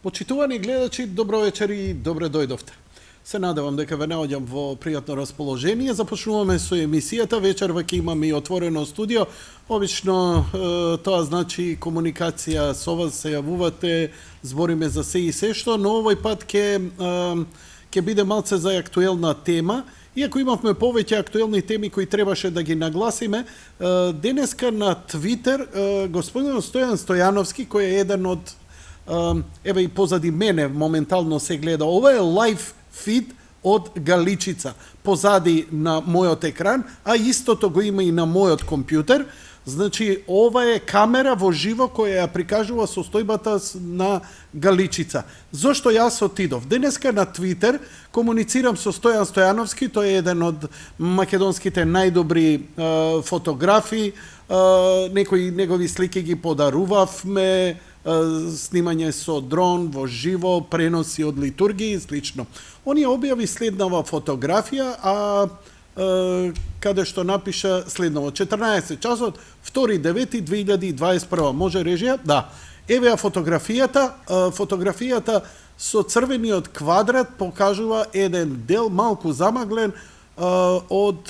Почитувани гледачи, добро вечер и добре дојдовте. Се надевам дека ве наоѓам во пријатно расположение. Започнуваме со емисијата. Вечерва ќе имаме и отворено студио. Обично тоа значи комуникација со вас, се јавувате, збориме за се и се што, но овој пат ќе биде малце за актуелна тема. Иако имавме повеќе актуелни теми кои требаше да ги нагласиме, денеска на Твитер господин Стојан Стојановски, кој е еден од еве и позади мене моментално се гледа. Ова е лайв фид од Галичица, позади на мојот екран, а истото го има и на мојот компјутер. Значи, ова е камера во живо која ја прикажува состојбата на Галичица. Зошто јас отидов? Денеска на Твитер комуницирам со Стојан Стојановски, тој е еден од македонските најдобри фотографи, некои негови слики ги подарувавме, снимање со дрон во живо, преноси од литургии и слично. Он ја објави следнава фотографија, каде што напиша следново: 14 часот, 2.9.2021. Може режија? Да. Еве ја фотографијата. Фотографијата со црвениот квадрат покажува еден дел малку замаглен од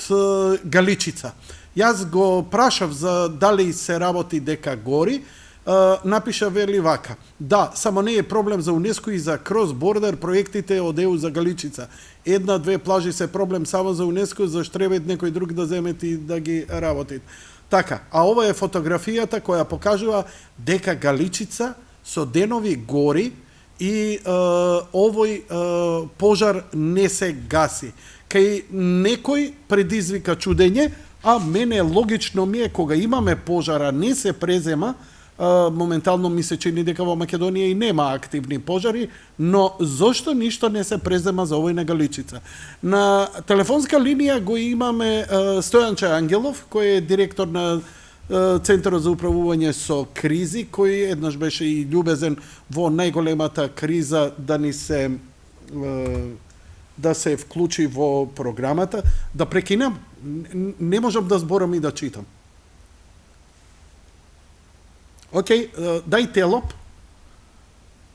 Галичица. Јас го прашав за дали се работи дека гори. Напиша вели вака: да, само не е проблем за УНЕСКО и за крос-бордер проектите од ЕУ за Галичица. Една-две плажи се проблем само за УНЕСКО, за штребет некој друг да земет и да ги работит. Така, а ова е фотографијата која покажува дека Галичица со денови гори и овој пожар не се гаси. Кај некој предизвика чудење, а мене логично ми е кога имаме пожара не се презема. Моментално ми се чини дека во Македонија и нема активни пожари, но зошто ништо не се презема за овој на Галичица? На телефонска линија го имаме Стојанче Ангелов, кој е директор на Центарот за управување со кризи, кој еднаш беше и љубезен во најголемата криза да се вклучи во програмата. Да прекинам? Не можам да зборам и да читам. Океј, дај телоп.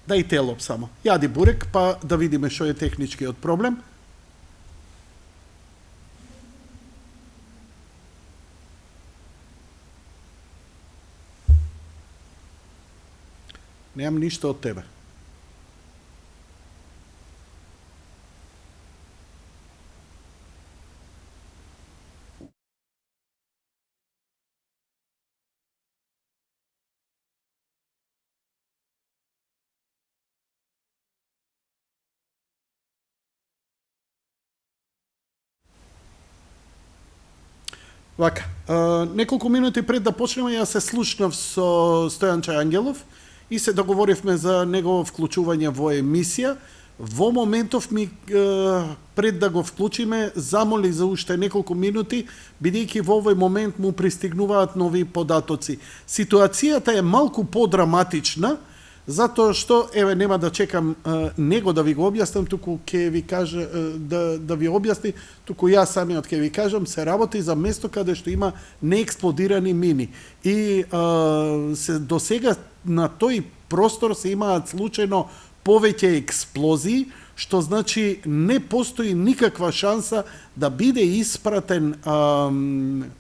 Дај телоп само. Јади бурек, па да видиме што е техничкиот проблем. Немам ништо од тебе. Вака, неколку минути пред да почнеме, јас се слушнав со Стојанче Ангелов и се договоривме за негово вклучување во емисија. Во моментов ми, пред да го вклучиме, замоли за уште неколку минути, бидејќи во овој момент му пристигнуваат нови податоци. Ситуацијата е малку подраматична, затоа што, еве, нема да чекам него да ви го објаснам, туку ќе ви кажа, да ви објасни, туку јас самиот ќе ви кажам, се работи за место каде што има неексплодирани мини. И до сега на тој простор се имаат случајно повеќе експлозии, што значи не постои никаква шанса да биде испратен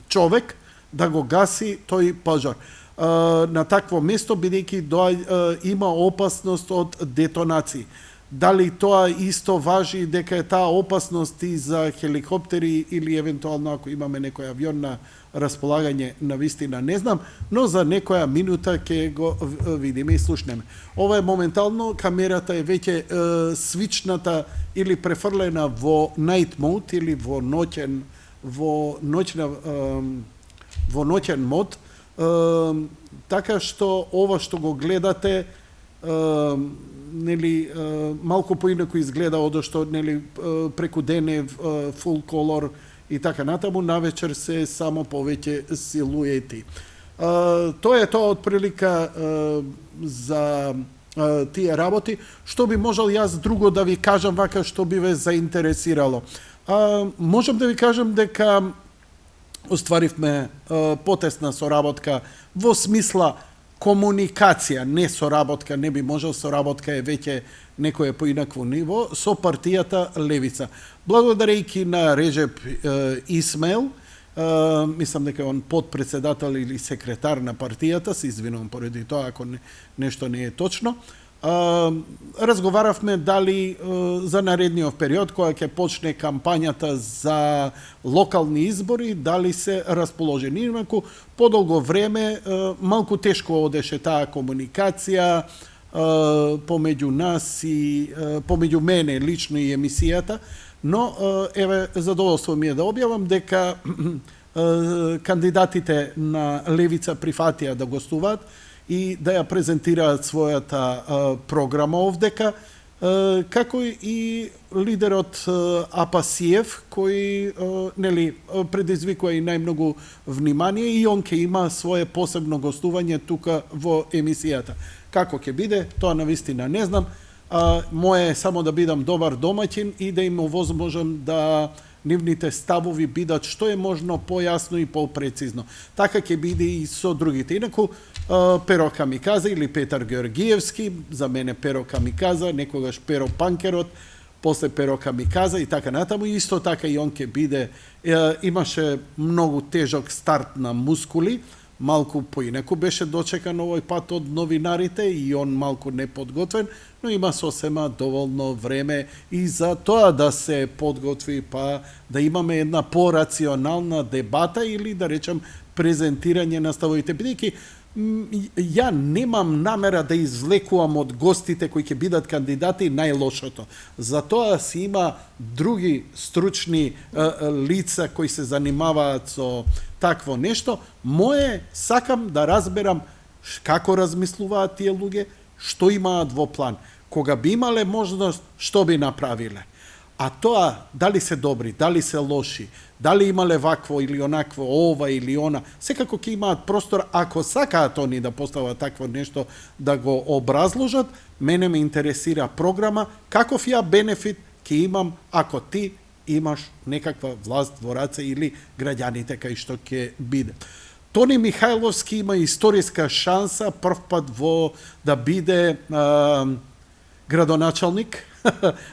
човек да го гаси тој пожар на такво место, бидејќи има опасност од детонации. Дали тоа исто важи дека е таа опасност и за хеликоптери или евентуално ако имаме некој авион на располагање, на вистина не знам, но за некоја минута ќе го видиме и слушнеме. Ова е моментално, камерата е веќе свичната или префрлена во night mode или во ноќен мод. Така што ова што го гледате нели малку поинаку изгледа од што нели преку ден е full color и така натаму, навечер се само повеќе силуети. Тоа е тоа од прилика за тие работи. Што би можел јас друго да ви кажам вака што би ве заинтересирало? Можам да ви кажам дека остваривме потесна соработка во смисла комуникација, не соработка, не би можел, соработка е веќе некое поинакво ниво, со партијата Левица. Благодарејќи на Режеп Исмаил, мислам дека он подпредседател или секретар на партијата, се извинувам поради тоа ако нешто не е точно, разговаравме дали за наредниот период, кога ќе почне кампањата за локални избори, дали се расположени. Инаку, подолго време, малку тешко одеше таа комуникација помеѓу нас и помеѓу мене лично и емисијата, но еве задоволство ми е да објавам дека кандидатите на Левица прифатија да гостуваат и да ја презентираат својата програма овдека, како и лидерот Апасиев, кој нели предизвикува и најмногу внимание и он ќе има свое посебно гостување тука во емисијата. Како ќе биде, тоа навистина не знам. Моje е само да бидам добар домаќин и да им овозможам да нивните ставови бидат што е можно појасно и попрецизно. Така ќе биде и со другите. Инаку, Перо Камиказа или Петар Георгиевски, за мене Перо Камиказа, некогаш Перо Панкерот, после Перо Камиказа и така натаму. Исто така и он ќе биде, имаше многу тежок старт на мускули, малку поинаку беше дочекан овој пат од новинарите и он малку неподготвен, но има сосема доволно време и за тоа да се подготви, па да имаме една порационална дебата или да речем презентирање на ставовите, бидејќи ја немам намера да извлекувам од гостите кои ќе бидат кандидати најлошото. Затоа си има други стручни лица кои се занимаваат со такво нешто. Мое сакам да разберам како размислуваат тие луѓе, што имаат во план. Кога би имале можност, што би направиле. А тоа, дали се добри, дали се лоши, дали имале вакво или онакво, ова или она, секако ќе имаат простор, ако сакаат они да постават такво нешто, да го образложат. Мене ме интересира програма, каков ја бенефит ќе имам ако ти имаш некаква власт во раце или граѓаните кај што ќе биде. Тони Михајловски има историска шанса прв пат да биде градоначалник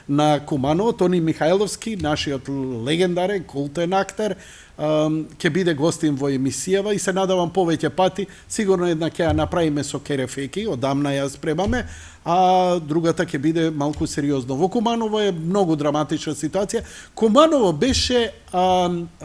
на Куманово. Тони Михајловски, нашиот легендарен, култен актер, ќе биде гостин во емисијава и се надавам повеќе пати. Сигурно една ќе ја направиме со керефеки, одамна ја спремаме, а другата ќе биде малку сериозно. Во Куманово е многу драматична ситуација. Куманово беше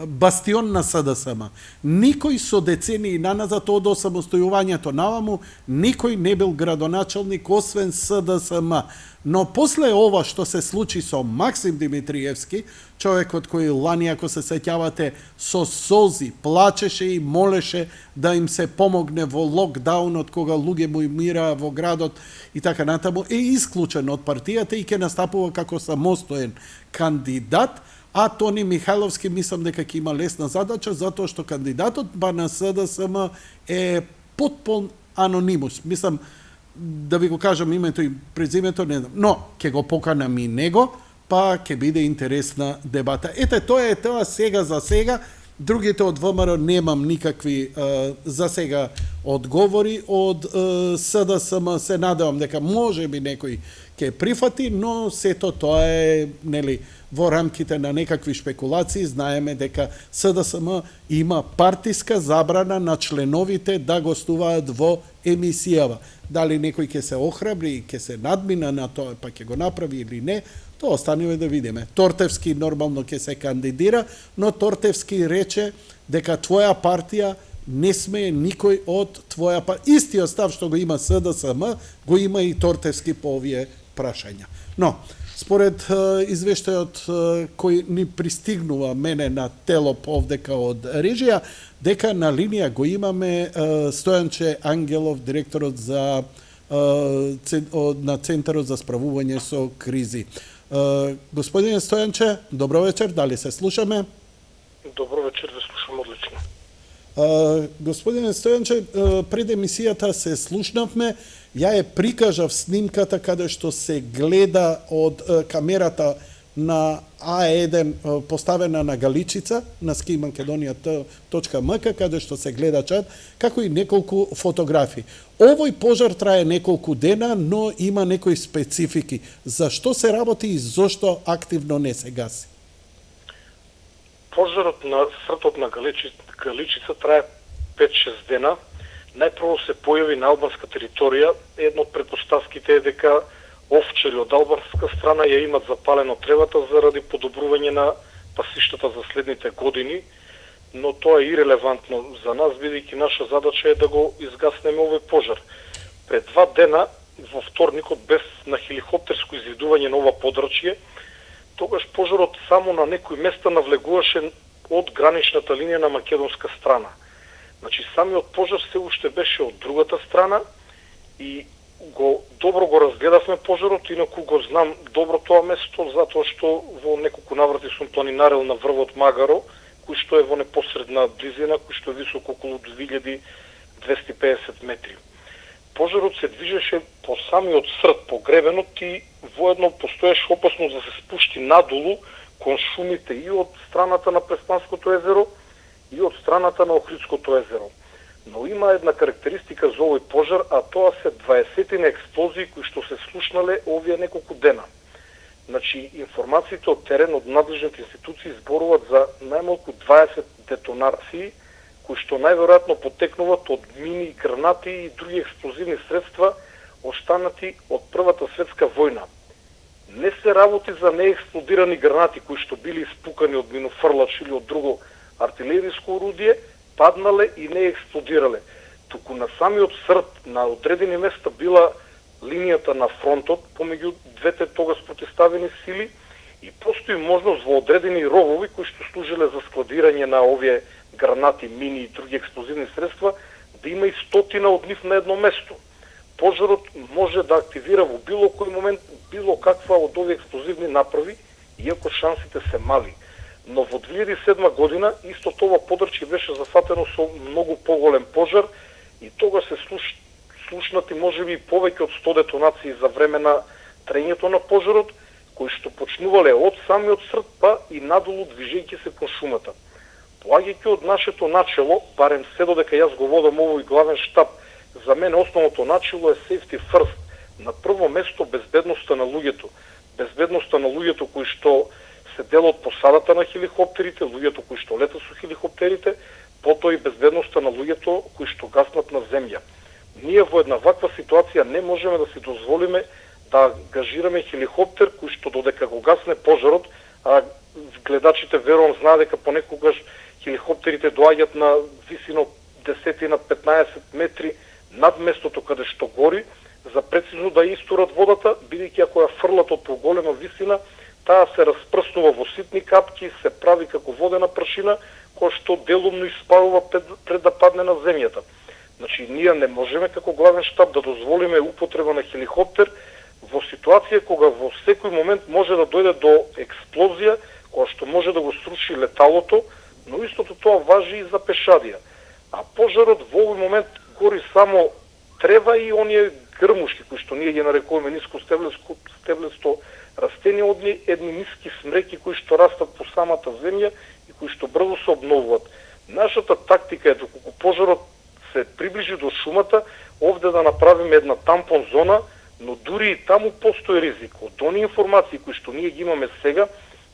бастион на СДСМ. Никој со децении наназад од осамостојувањето наваму, никој не бил градоначалник освен СДСМ. Но после ова што се случи со Максим Димитриевски, човекот кој лани, ако се сеќавате, со солзи плачеше и молеше да им се помогне во локдаунот кога луѓе му умираа во градот и така натаму, е исклучен од партијата и ќе настапува како самостоен кандидат, а Тони Михајловски мислам дека ќе има лесна задача, затоа што кандидатот на СДСМ е потпун анонимус. Мислам, да ви го кажам името и презимето, не знам, но ќе го поканам и него, па ќе биде интересна дебата. Ете, тоа е тоа сега за сега. Другите од ВМРО немам никакви за сега одговори. Од СДСМ се надевам дека може би некој ќе прифати, но сето тоа е нели во рамките на некакви шпекулации. Знаеме дека СДСМ има партиска забрана на членовите да гостуваат во емисијава. Дали некој ќе се охрабри и ќе се надмина на тоа, па ќе го направи или не, тоа останува да видиме. Тортевски нормално ќе се кандидира, но Тортевски рече дека твоја партија не смее никој од твоја партија. Истиот став што го има СДСМ, го има и Тортевски по овие прашања. Но, според извештајот кој ни пристигнува мене на телоп овдека од режија, дека на линија го имаме Стојанче Ангелов, директорот на Центарот за справување со кризи. Господине Стојанче, добро вечер, дали се слушаме? Добро вечер, да слушам одлично. Господине Стојанче, пред емисијата се слушнавме, ја прикажав снимката каде што се гледа од камерата на А1 поставена на Галичица, на skimakedonia.mk, каде што се гледа чат, како и неколку фотографии. Овој пожар трае неколку дена, но има некои специфики. Зашто се работи и зошто активно не се гаси? Пожарот на сртот на Галичица трае 5-6 дена. Најпрво се појави на албанска територија. Едно од предпоставките е дека овчари од албанска страна ја имат запалено тревата заради подобрување на пасиштата за следните години, но тоа е ирелевантно за нас, бидејќи наша задача е да го изгаснеме овој пожар. Пред 2 дена, во вторникот, без на хеликоптерско изведување на ова подрачје, тогаш пожарот само на некои места навлегуваше од граничната линија на македонска страна. Значи, самиот пожар се уште беше од другата страна и добро го разгледавме пожарот, инаку го знам добро тоа место, затоа што во неколку наврати сум планинарел на врвот Магаро, кој што е во непосредна близина, кој што е високо околу 2250 метри. Пожарот се движеше по самиот срд, по гребенот и воедно постоеше опасност да се спушти надолу кон шумите и од страната на Преспанското езеро и од страната на Охридското езеро. Но има една карактеристика за овој пожар, а тоа се 20 експлозии кои што се слушнале овие неколку дена. Значи, информациите од терен од надлежните институции зборуваат за најмалку 20 детонации, кои што најверојатно потекнуваат од мини, гранати и други експлозивни средства останати од Првата светска војна. Не се работи за неексплодирани гранати кои што били испукани од минофрлач или од друго артилериско орудие, паднале и не експлодирале. Туку на самиот срд на одредени места била линијата на фронтот помеѓу двете тогаш протиставени сили и постои можност во одредени ровови кои што служеле за складирање на овие гранати, мини и други експлозивни средства, да има и стотина од нив на едно место. Пожарот може да активира во било кој момент било каква од овие експлозивни направи, иако шансите се мали. Но во 2007 година исто това подрачје беше зафатено со многу поголем пожар и тогаш се слушнати можеби повеќе од 100 детонации за време на траењето на пожарот, кои што почнувале од самиот срд па и надолу движејќи се кон шумата. Поаѓајќи од нашето начело, барем се додека јас го водам овој главен штаб, за мене основното начело е safety first. На прво место безбедноста на луѓето. Безбедноста на луѓето кои што се дел од посадата на хеликоптерите, луѓето кои што летат со хеликоптерите, потоа и безбедноста на луѓето кои што гаснат на земја. Ние во една ваква ситуација не можеме да си дозволиме да ангажираме хеликоптер кој што додека го гасне пожарот, а гледачите верувам знаат дека понекогаш хеликоптерите доаѓаат на висина 10-15 метри над местото каде што гори, за прецизно да истурат водата, бидејќи ако ја фрлат од поголема висина, таа се распрснува во ситни капки, се прави како водена прашина, која што делумно испарува пред да падне на земјата. Значи, ние не можеме како главен штаб да дозволиме употреба на хеликоптер во ситуација кога во секој момент може да дојде до експлозија, која што може да го сруши леталото, но истото тоа важи и за пешадија. А пожарот во овој момент гори само трева и оние грмушки, кои што ние ги нарекуваме ниско стеблесто растение, од едни ниски смреки кои што растат по самата земја и кои што брзо се обновуваат. Нашата тактика е доколку пожарот се приближи до шумата, овде да направиме една тампон зона, но дури и таму постои ризик. Од оние информации кои што ние ги имаме сега,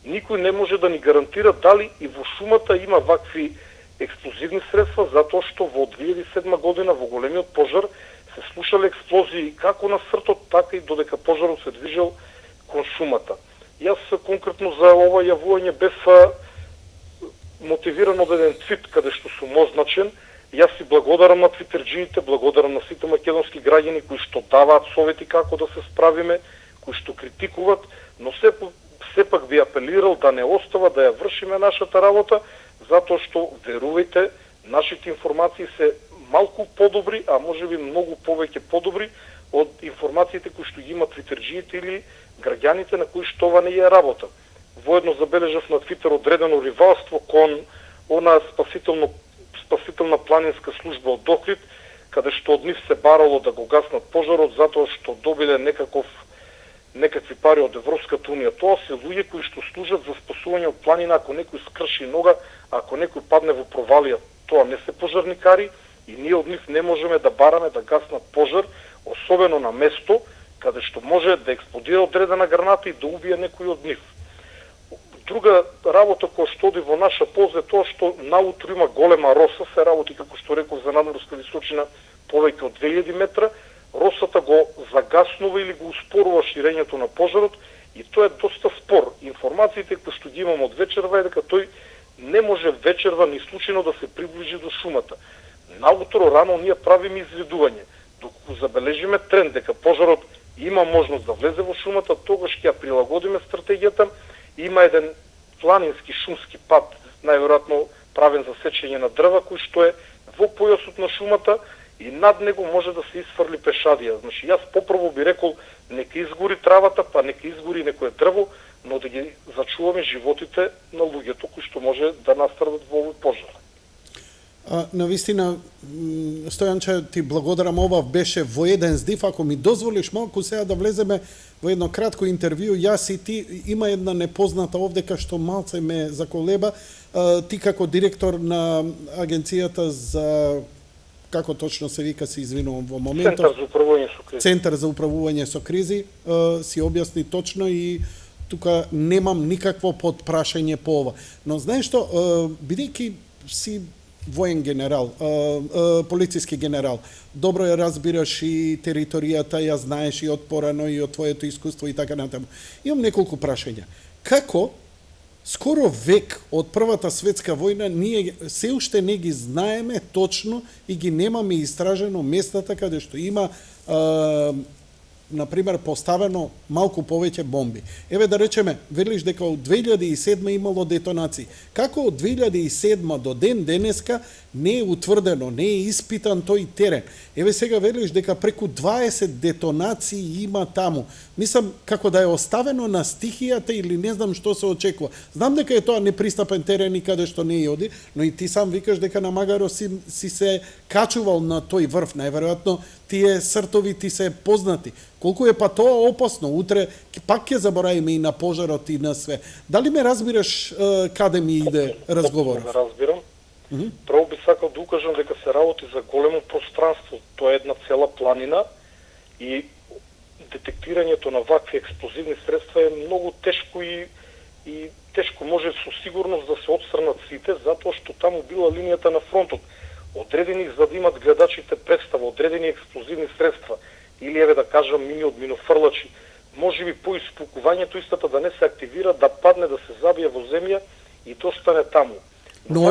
никој не може да ни гарантира дали и во шумата има вакви експлозивни средства, затоа што во 2007 година во големиот пожар се слушале експлозии како на сртот, така и додека пожарот се движел кон шумата. Јас конкретно за ова јавување бев мотивиран од еден твит каде што сум означен. Јас си благодарам на твитерџиите, благодарам на сите македонски граѓани кои што даваат совети како да се справиме, кои што критикуваат, но сепак би апелирал да не остава да ја вршиме нашата работа, затоа што, верувајте, нашите информации се малку подобри, а можеби многу повеќе подобри од информациите кои што ги имат твитерџиите или граѓаните на кои што ова не е работа. Воедно забележав на Твитер одредено ривалство кон она спасителна планинска служба од Охрид, каде што од нив се барало да го гаснат пожарот затоа што добиле некаков некакви пари од Европската унија. Тоа се луѓе кои што служат за спасување од планина, ако некој скрши нога, ако некој падне во провалија. Тоа не се пожарникари и ние од нив не можеме да бараме да гаснат пожар, особено на место каде што може да експлодира одредена граната и да убие некој од нив. Друга работа која што оди во наша полза е тоа што наутро има голема роса, се работи, како што реков, за надморска височина повеќе од 2000 метра. Росата го загаснува или го успорува ширењето на пожарот и тоа е доста спор. Информациите кои што ги имам од вечерва е дека тој не може вечерва ни случајно да се приближи до шумата. Наутро рано ние правиме изведување. Доколку забележиме тренд дека пожарот има можност да влезе во шумата, тогаш ќе ја прилагодиме стратегијата. Има еден планински шумски пат, најверојатно правен за сечење на дрва, кој што е во појасот на шумата и над него може да се исфрли пешадија. Значи, јас попрво би рекол, нека изгори травата, па нека изгори некое дрво, но да ги зачуваме животите на луѓето кои што може да настрадат во овој пожар. Навистина, Стојанче, ти благодарам, ова беше во еден здив. Ако ми дозволиш малку сега да влеземе во едно кратко интервју, јас и ти, има една непозната овдека што малце ме заколеба. Ти како директор на агенцијата за, како точно се вика, се извинувам во моментот, Центар за управување со кризи, си објасни точно и тука немам никакво подпрашање по ова. Но знаеш што, бидејќи си воен генерал, полициски генерал, добро ја разбираш и територијата, ја знаеш и од порано и од твоето искуство и така натаму. Имам неколку прашања. Како скоро век од Првата светска војна ние се уште не ги знаеме точно и ги немаме истражено местата каде што има например, поставено малку повеќе бомби. Еве да речеме, велиш дека од 2007 имало детонации. Како од 2007 до ден денеска не е утврдено, не е испитан тој терен? Еве сега велиш дека преку 20 детонации има таму. Мислам, како да е оставено на стихијата или не знам што се очекува. Знам дека е тоа непристапен терен и каде што не оди, но и ти сам викаш дека на Магаро си се качувал на тој врв. Најверојатно тие сртови ти се познати. Колку е па тоа опасно, утре пак ќе заборавиме и на пожарот и на све. Дали ме разбираш каде ми иде разговорот? Да разбирам. Прво би сакал да укажам дека се работи за големо пространство. Тоа е една цела планина и детектирањето на вакви експлозивни средства е многу тешко и тешко може со сигурност да се отстранат сите, затоа што таму била линијата на фронтот. Одредени за да имат гледачите представа, одредени експлозивни средства, или еве да кажам мини од минофрлачи, може би по испукувањето истата да не се активира, да падне, да се забие во земја и да остане таму. Но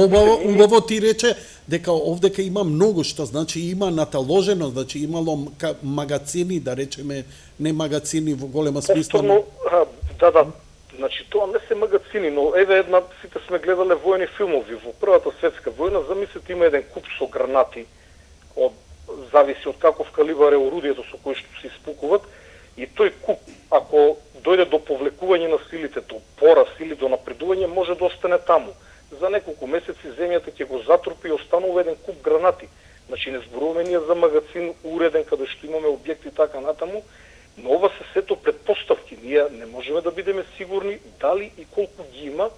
убаво ти рече дека овдека има многу, што значи има наталожено, значи имало магацини, да речеме, не магацини во голема смисла. Да, значи тоа не се магацини, но еве една, сите сме гледале воени филмови. Во Првата светска војна, замислете, има еден куп со гранати, зависи од каков калибар е орудието со кој што се испукуват, и тој куп, ако дојде до повлекување на силите, до пораз или до напредување, може да остане таму. За неколку месеци земјата ќе го затрупи и останува еден куп гранати. Значи не зборуваме ние за магацин уреден каде што имаме објекти така натаму, но ова се сето претпоставки. Ние не можеме да бидеме сигурни дали и колку ги има,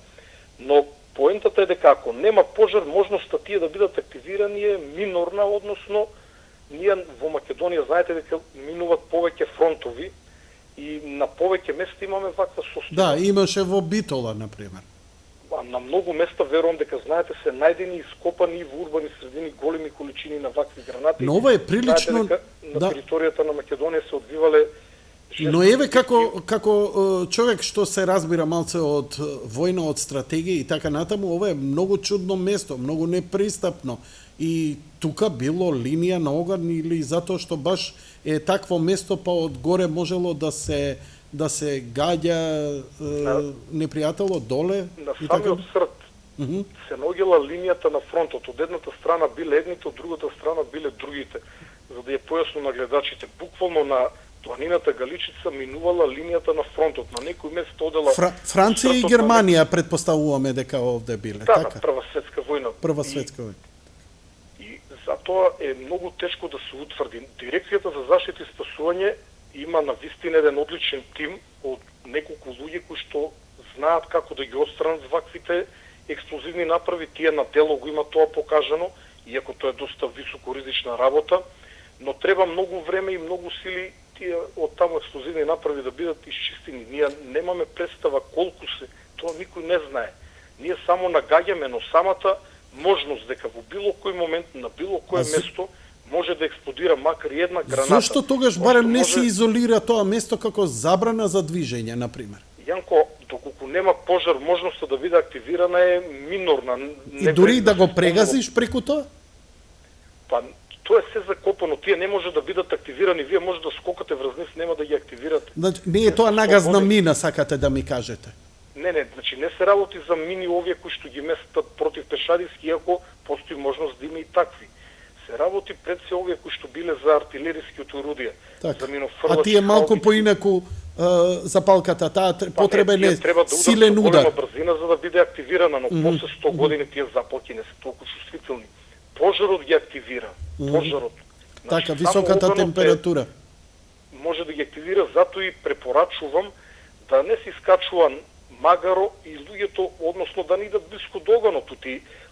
но поентата е дека ако нема пожар, можноста тие да бидат активирани е минорна, односно ние во Македонија знаете дека минуват повеќе фронтови и на повеќе места имаме ваква состојба. Да, имаше во Битола, например. На многу места верувам дека знаете се најдени и скопани и во урбани средини големи количини на вакви гранати. Но ова е прилично на територијата на Македонија се одвивале. Но еве како човек што се разбира малце од војна, од стратегија и така натаму, ова е многу чудно место, многу непристапно. И тука било линија на оган или затоа што баш е такво место, па одгоре можело да се гаѓа непријателот доле? На самиот срт се наоѓала линијата на фронтот. Од едната страна биле едните, од другата страна биле другите. За да ја појасно на гледачите, буквално на планината Галичица минувала линијата на фронтот. На некој место одела... Франција и Германија предпоставуваме дека овде биле, да, така? Да, Прва светска војна. Прва светска војна. И затоа е многу тешко да се утврди. Дирекцијата за заштита и спасување има навистина еден одличен тим од неколку луѓе кои што знаат како да ги отстранат ваквите експлозивни направи. Тие на дело го има тоа покажано, иако тоа е доста високоризична работа, но треба многу време и многу сили тие од таму експлозивни направи да бидат исчистени. Ние немаме представа колку се, тоа никој не знае. Ние само нагаѓаме, но самата можност дека во било кој момент, на било кое место може да експлодира макар и една граната. Зошто тогаш барем не се изолира тоа место како забрана за движење, например? Јанко, доколку нема пожар, можноста да биде активирана е минорна. И дури да го прегазиш преку тоа? Па, тоа е се закопано. Тие не може да бидат активирани. Вие може да скокате врз нив, нема да ги активирате. Значи, не е тоа нагазна мина, сакате да ми кажете? Не, значи не се работи за мини овие кои што ги местат против пешадиски, иако постои можност да има и такви. Се работи пред се овие кои што биле за артилерискиот орудија, за минофрлачки. А тие малку поинаку запалката, таа потребен е силен удар. Треба брзина за да биде активирана, но после 100 години тие запалки не се толку чувствителни. Пожарот ги активира. Пожарот. Значи, така, високата температура. Може да ги активира, затоа и препорачувам да не се искачува магаро и луѓето, односно да не идат близко до оганото.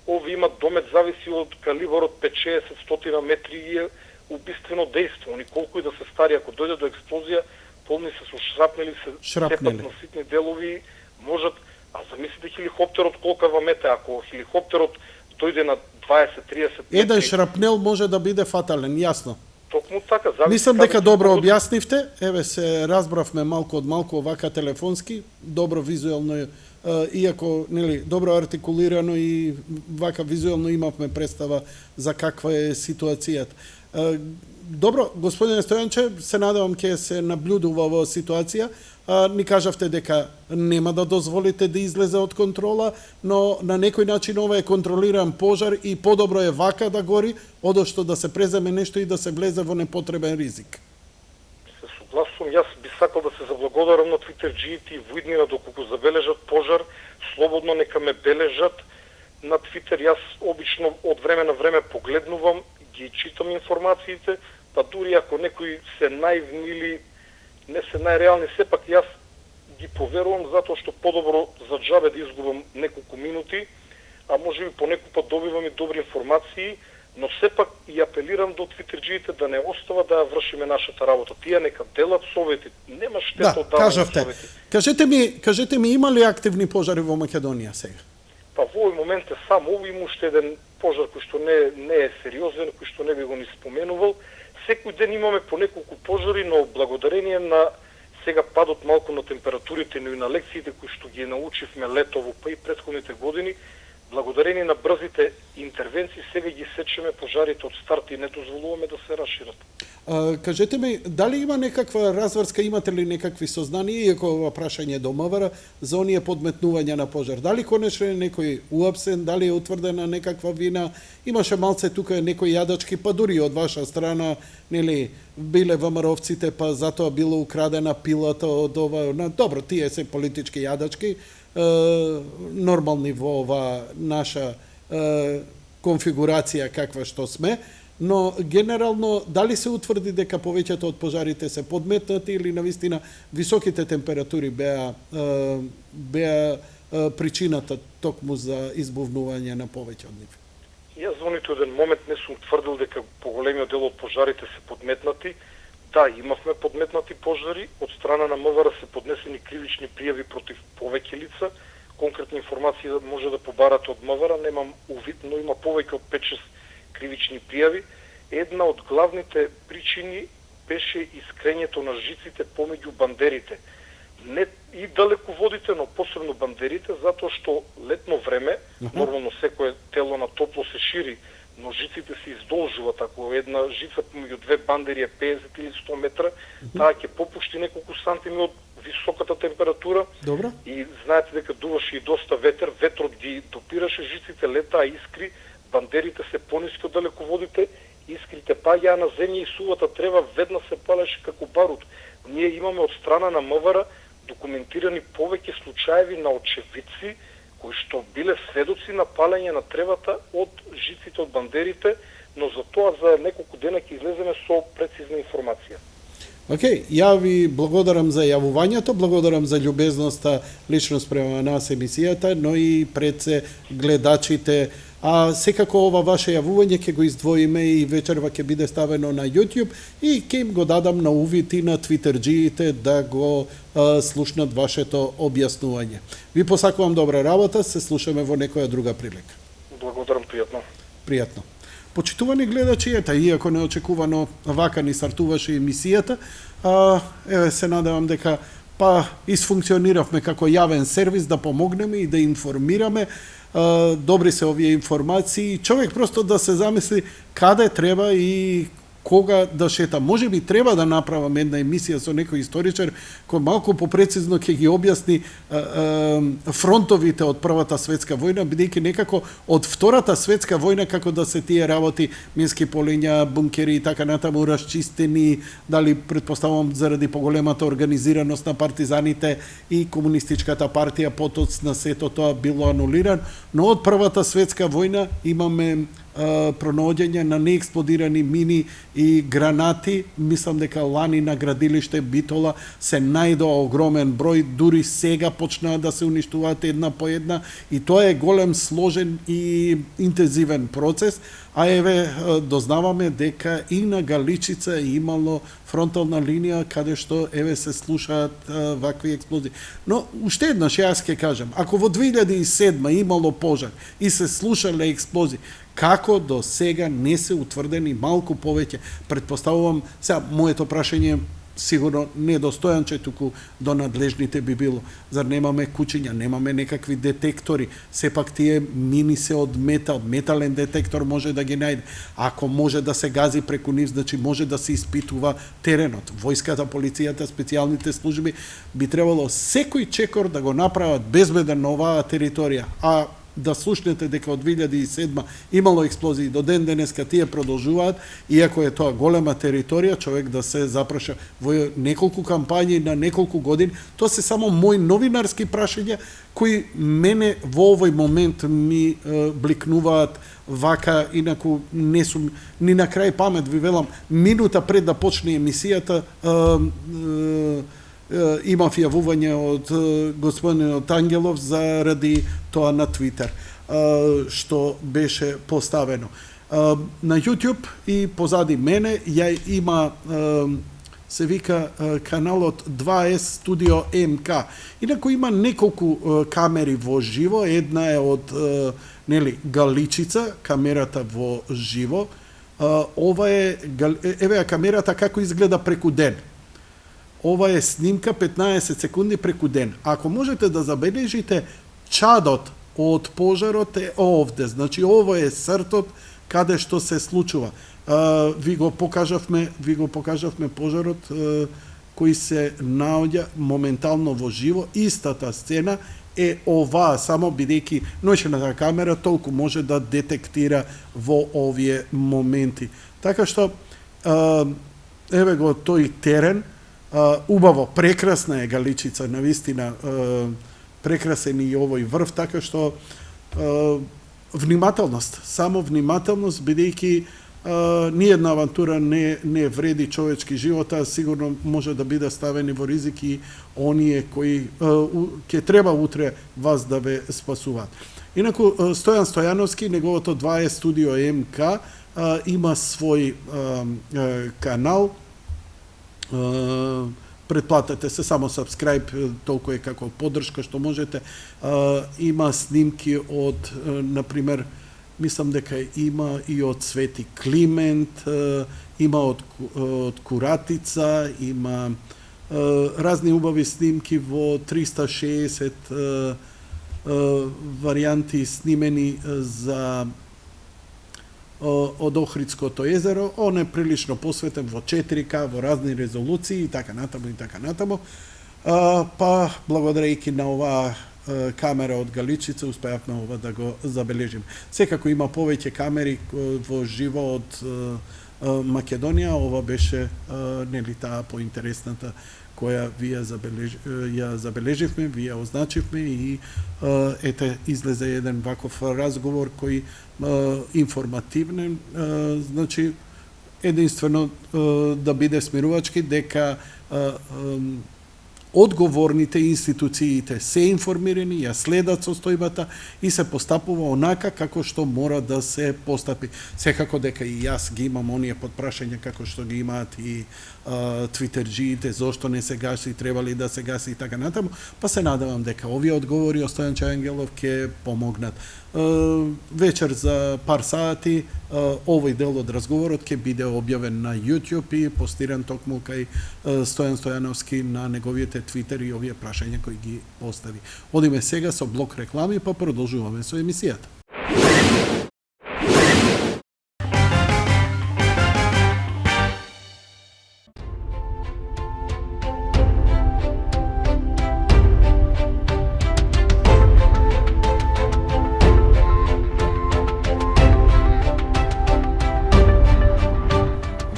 Ови имат домет, зависи од калибарот 5-60-100 метри и е убиствено дејство. Они колку и да се стари, ако дојде до експлозија, полни се со шрапнели, се сепат на ситни делови, можат, а замислите хеликоптерот колкава мете, ако хеликоптерот дојде на 20-30 метри. Еден шрапнел може да биде фатален, јасно. Токму така, зависи. Мислам дека добро објаснивте. Еве се разбравме малку од малку овака телефонски, добро визуелно, иако нели добро артикулирано и вака визуелно имавме представа за каква е ситуацијата. Добро, господине Стојанче, се надевам ќе се наблюдува во ситуација. Ни кажавте дека нема да дозволите да излезе од контрола, но на некој начин ова е контролиран пожар и подобро е вака да гори, одошто да се преземе нешто и да се влезе во непотребен ризик. Се согласувам, јас би сакал да се заблагодарам на твитерџиите и воиднина доколку забележат пожар, слободно нека ме бележат на Твитер. Јас обично од време на време погледнувам, ги читам информациите, па дури ако некои се наивни или не се најреални, сепак јас ги поверувам затоа што подобро за џабе да изгубам неколку минути, а може би понекогпат добивам и добри информации, но сепак и апелирам до твитерџиите да не остава да вршиме нашата работа. Тие нека делат совети, нема штета од давање совети. Кажете ми, има ли активни пожари во Македонија сега? Па во овој момент е само овој, има уште еден пожар кој што не е сериозен, кој што не би го ни споменувал. Секој ден имаме по неколку пожари, но благодарение на сега падот малку на температурите, но и на лекциите кои што ги научивме летово, па и претходните години, благодарение на брзите интервенции, сега ги сечеме пожарите од старт и не дозволуваме да се расшират. Кажете ми, дали има некаква разврска, имате ли некакви сознанија, иако ова прашање до МВР, за оние подметнувања на пожар? Дали конечно е некој уапсен, дали е утврдена некаква вина? Имаше малце тука некои јадачки, па дури од ваша страна, нели, биле ВМРО-вците, па затоа било украдена пилата од ова. Добро, тие се политички јадачки, нормални во ова наша конфигурација каква што сме, но генерално дали се утврди дека повеќето од пожарите се подметнати или навистина високите температури беа причината токму за избувнување на повеќе од нив? Јас во ниту еден момент не сум тврдил дека поголемиот дел од пожарите се подметнати. Да, имавме подметнати пожари, од страна на МВР се поднесени кривични пријави против повеќе лица. Конкретни информации може да побарате од МВР, немам увид, но има повеќе од 5-6 кривични пријави. Една од главните причини беше искрењето на жиците помеѓу бандерите. Не и далеководите, но посебно бандерите, затоа што летно време, нормално секое тело на топло се шири, но жиците се издолжуваат. Ако една жица помеѓу две бандери е 50 или 100 метра, таа ќе попушти неколку сантими од високата температура. Добро. И знаете дека дуваше и доста ветер, ветрот ги допираше жиците, летаа искри, бандерите се пониски од далеководите, искрите паѓаа на земја и сувата трева веднаш се палеше како барут. Ние имаме од страна на МВР документирани повеќе случаеви на очевидци кои што биле сведоци на палење на тревата од жиците од бандерите, но за тоа за неколку дена ќе излеземе со прецизна информација. Океј, ја ви благодарам за јавувањето, благодарам за љубезноста лично спрема нас емисијата, но и пред се гледачите. А секако ова ваше јавување ќе го издвоиме и вечерва ќе биде ставено на YouTube и ќе им го дадам на увид и на твитерџиите да го слушнат вашето објаснување. Ви посакувам добра работа, се слушаме во некоја друга прилика. Благодарам, пријатно. Пријатно. Почитувани гледачи, иако неочекувано вака ни стартуваше емисијата, еве се надевам дека исфункциониравме како јавен сервис да помогнеме и да информираме. Добри се овие информации, човек просто да се замисли каде треба и кога да шета. Може би треба да направам една емисија со некој историчар кој малку попрецизно ќе ги објасни фронтовите од Првата светска војна, бидејќи некако од Втората светска војна како да се тие работи, мински полиња, бункери и така натаму расчистени, дали предпоставувам заради поголемата организираност на партизаните и комунистичката партија, потоц на сето тоа било анулиран, но од Првата светска војна имаме пронаоѓање на неексплодирани мини и гранати. Мислам дека лани на градилиште Битола се најдоа огромен број, дури сега почнаа да се уништуваат една по една и тоа е голем, сложен и интензивен процес, а еве дознаваме дека и на Галичица имало фронтална линија каде што еве се слушаат вакви експлозии. Но уште еднаш јас ќе кажам, ако во 2007 имало пожар и се слушале експлозии, како до сега не се утврдени малку повеќе? Предпоставувам, сега моето прашање сигурно недостојанче, туку до надлежните би било. Зар немаме кучиња, немаме некакви детектори? Сепак тие мини се од метал, метален детектор може да ги најде. Ако може да се гази преку нив, значи може да се испитува теренот. Војската, полицијата, специјалните служби би требало секој чекор да го направат безбеден на оваа територија. А да слушнете дека од 2007 имало експлозии до ден денеска тие продолжуваат, иако е тоа голема територија, човек да се запраша во неколку кампањи на неколку години, тоа се само мои новинарски прашања кои мене во овој момент ми бликнуваат вака, инаку не сум ни на крај памет, ви велам, минута пред да почне емисијата имав јавување од господинот Ангелов заради тоа на Твитер, што беше поставено. На YouTube и позади мене има се вика каналот 2S Studio MK. Инаку има неколку камери во живо, една е од Галичица, камерата во живо. Ова е еве камерата како изгледа преку ден. Ова е снимка 15 секунди преку ден. Ако можете да забележите, чадот од пожарот е овде. Значи, ово е сртот каде што се случува. Ви го покажавме пожарот кој се наоѓа моментално во живо. Истата сцена е оваа, само бидејќи ноќната камера толку може да детектира во овие моменти. Така што, еве го тој терен, убаво, прекрасна е Галичица, навистина, прекрасен и овој врв, така што внимателност, само внимателност, бидејќи ниедна авантура не вреди човечки живот, а сигурно може да биде ставени во ризик и оние кои ќе треба утре вас да ве спасуваат. Инаку, Стојан Стојановски, неговото 2 Studio MK, има свој канал, претплатете се, само subscribe, толку е како поддршка што можете. Има снимки од, например, мислам дека има и од Свети Климент, има од Куратица, има разни убави снимки во 360 варијанти снимени за од Охридското езеро. Он е прилично посветен во 4К, во разни резолуции и така натаму. Па, благодарејќи на оваа камера од Галичица, успеавме ова да го забележиме. Секако има повеќе камери во живо од Македонија, ова беше таа поинтересната која ја забележивме, ја означивме и ете излезе еден ваков разговор кој информативен, значи единствено да биде смирувачки дека одговорните институциите се информирани, ја следат состојбата и се постапува онака како што мора да се постапи. Секако дека и јас ги имам оние подпрашања како што ги имаат и твитерџиите, зошто не се гаси, требали да се гаси и така натаму, па се надевам дека овие одговори од Стојан Чајангелов ќе помогнат. Вечер за пар сати овој дел од разговорот ќе биде објавен на YouTube и постиран токму кај Стојан Стојановски на неговите твитери и овие прашања кои ги постави. Одиме сега со блок реклами, па продолжуваме со емисијата.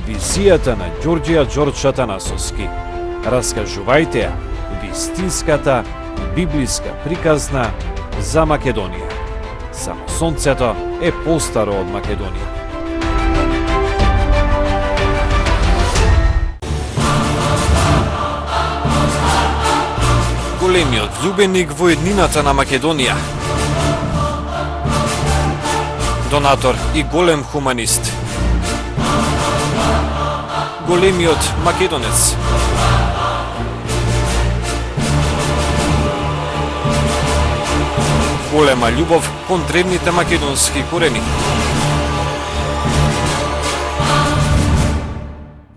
Визијата на Ѓорѓија Ѓорџ Атанасовски. Раскажувајте ја вистинската библиска приказна за Македонија. Само сонцето е постаро од Македонија. Големиот љубеник во еднината на Македонија. Донатор и голем хуманист. Големиот македонец. Голема љубов кон древните македонски корени.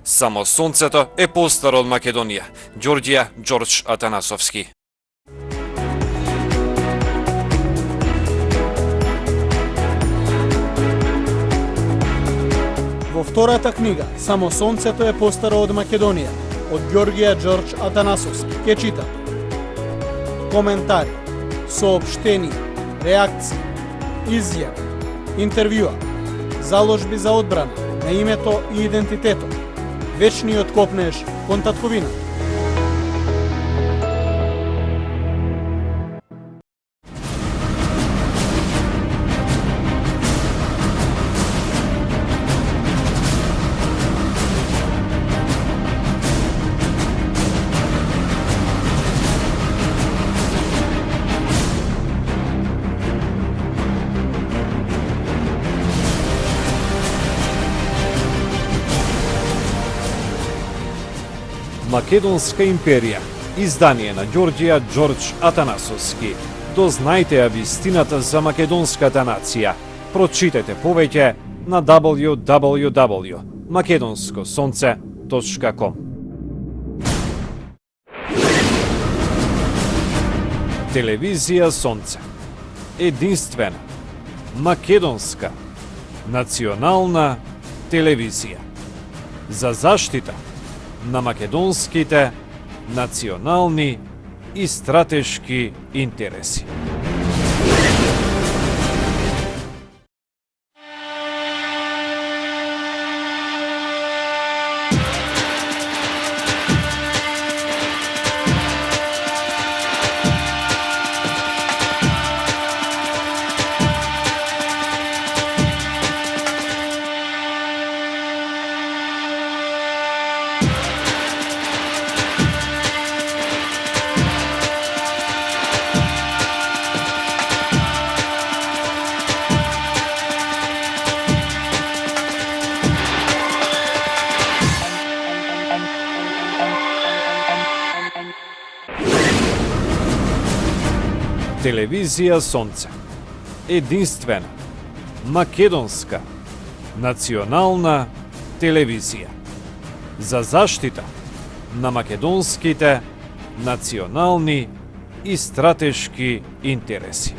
Само сонцето е постаро од Македонија. Ѓорѓија Ѓорџ Атанасовски. Во втората книга, Само сонцето е постаро од Македонија, од Ѓорѓија Ѓорџ Атанасовски, ќе чита коментари, соопштенија, реакции, изјави, интервјуа, заложби за одбрана на името и идентитетот, вечниот копнеж кон татковина. Македонска империја. Издание на Ѓорѓија Ѓорџ Атанасовски. Дознајте ја вистината за македонската нација. Прочитајте повеќе на www.makedonskosonce.com. Телевизија Сонце. Единствена, македонска, национална телевизија. За заштита на македонските национални и стратешки интереси. Телевизија Сонце. Единствена, македонска, национална телевизија. За заштита на македонските национални и стратешки интереси.